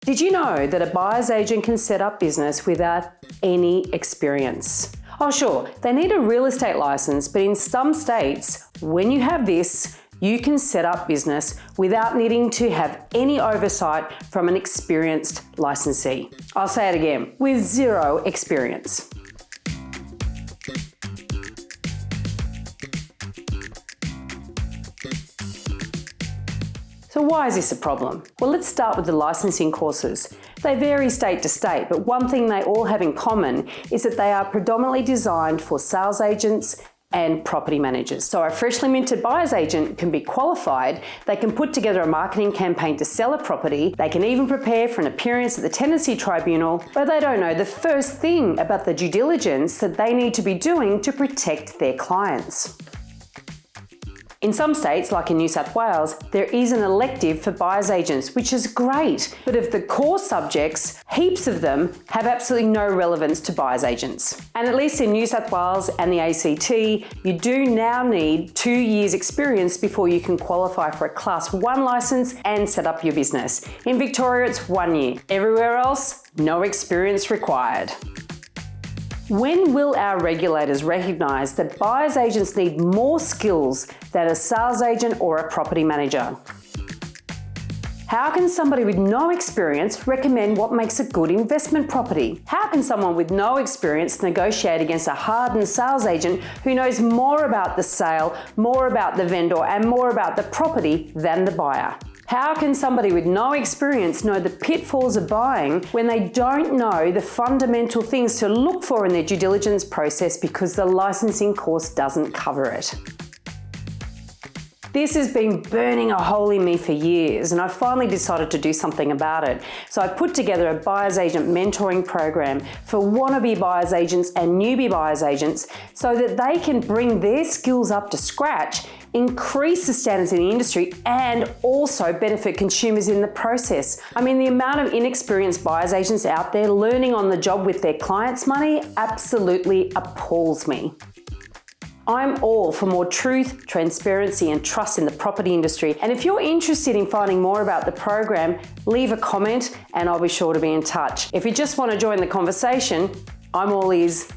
Did you know that a buyer's agent can set up business without any experience? Oh sure, they need a real estate license, but in some states, when you have this, you can set up business without needing to have any oversight from an experienced licensee. I'll say it again, with zero experience. So why is this a problem? Well, let's start with the licensing courses. They vary state to state, but one thing they all have in common is that they are predominantly designed for sales agents and property managers. So a freshly minted buyer's agent can be qualified, they can put together a marketing campaign to sell a property, they can even prepare for an appearance at the tenancy tribunal, but they don't know the first thing about the due diligence that they need to be doing to protect their clients. In some states, like in New South Wales, there is an elective for buyer's agents, which is great. But of the core subjects, heaps of them have absolutely no relevance to buyer's agents. And at least in New South Wales and the ACT, you do now need 2 years experience before you can qualify for a Class 1 licence and set up your business. In Victoria, it's 1 year. Everywhere else, no experience required. When will our regulators recognise that buyer's agents need more skills than a sales agent or a property manager? How can somebody with no experience recommend what makes a good investment property? How can someone with no experience negotiate against a hardened sales agent who knows more about the sale, more about the vendor, and more about the property than the buyer? How can somebody with no experience know the pitfalls of buying when they don't know the fundamental things to look for in their due diligence process because the licensing course doesn't cover it? This has been burning a hole in me for years, and I finally decided to do something about it. So I put together a buyer's agent mentoring program for wannabe buyer's agents and newbie buyer's agents so that they can bring their skills up to scratch, increase the standards in the industry, and also benefit consumers in the process. I mean, the amount of inexperienced buyer's agents out there learning on the job with their clients' money absolutely appalls me. I'm all for more truth, transparency, and trust in the property industry. And if you're interested in finding more about the program, leave a comment and I'll be sure to be in touch. If you just want to join the conversation, I'm all ears.